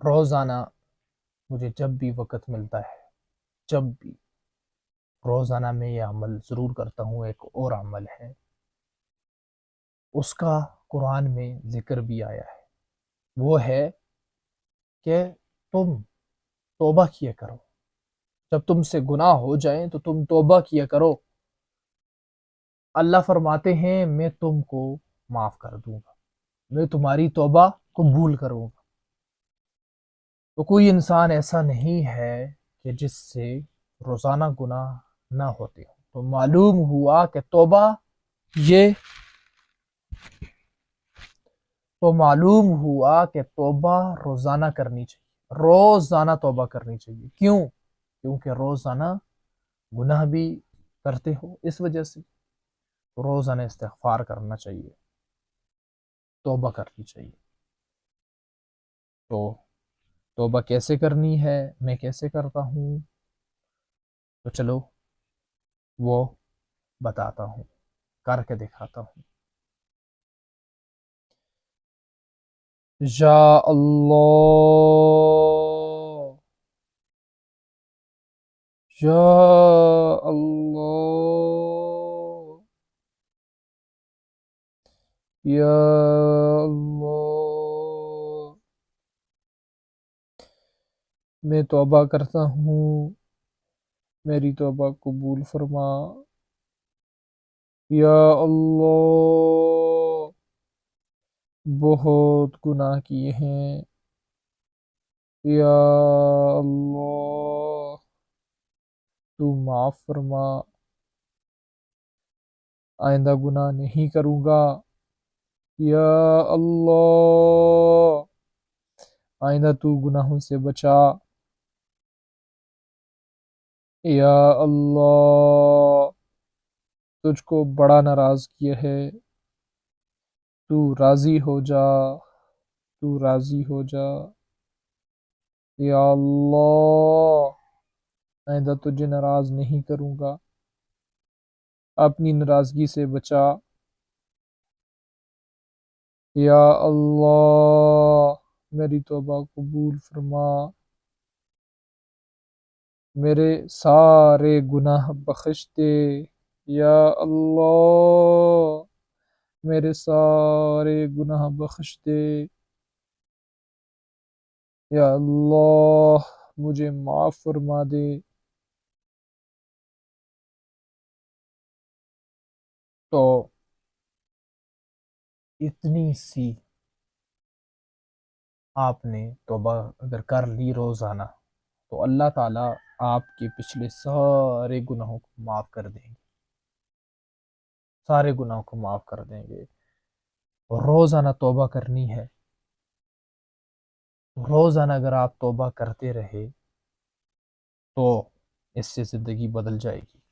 روزانہ مجھے جب بھی وقت ملتا ہے، جب بھی روزانہ میں یہ عمل ضرور کرتا ہوں۔ ایک اور عمل ہے، اس کا قرآن میں ذکر بھی آیا ہے، وہ ہے کہ تم توبہ کیا کرو۔ جب تم سے گناہ ہو جائیں تو تم توبہ کیا کرو، اللہ فرماتے ہیں میں تم کو معاف کر دوں گا، میں تمہاری توبہ قبول کروں گا۔ تو کوئی انسان ایسا نہیں ہے کہ جس سے روزانہ گناہ نہ ہوتے ہوں۔ تو معلوم ہوا کہ توبہ روزانہ کرنی چاہیے، روزانہ توبہ کرنی چاہیے۔ کیوں؟ کیونکہ روزانہ گناہ بھی کرتے ہو، اس وجہ سے روزانہ استغفار کرنا چاہیے، توبہ کرنی چاہیے۔ تو توبہ کیسے کرنی ہے، میں کیسے کرتا ہوں، تو چلو وہ بتاتا ہوں، کر کے دکھاتا ہوں۔ یا اللہ، یا اللہ، یا اللہ، میں توبہ کرتا ہوں، میری توبہ قبول فرما۔ یا اللہ، بہت گناہ کیے ہیں، یا اللہ تو معاف فرما، آئندہ گناہ نہیں کروں گا۔ یا اللہ، آئندہ تو گناہوں سے بچا۔ یا اللہ، تجھ کو بڑا ناراض کیا ہے، تو راضی ہو جا، تو راضی ہو جا۔ یا اللہ، آئندہ تجھے ناراض نہیں کروں گا، اپنی ناراضگی سے بچا۔ یا اللہ، میری توبہ قبول فرما، میرے سارے گناہ بخش دے۔ یا اللہ، میرے سارے گناہ بخش دے۔ یا اللہ، مجھے معاف فرما دے۔ تو اتنی سی آپ نے توبہ اگر کر لی روزانہ، تو اللہ تعالیٰ آپ کے پچھلے سارے گناہوں کو معاف کر دیں گے، سارے گناہوں کو معاف کر دیں گے۔ روزانہ توبہ کرنی ہے، روزانہ اگر آپ توبہ کرتے رہے تو اس سے زندگی بدل جائے گی۔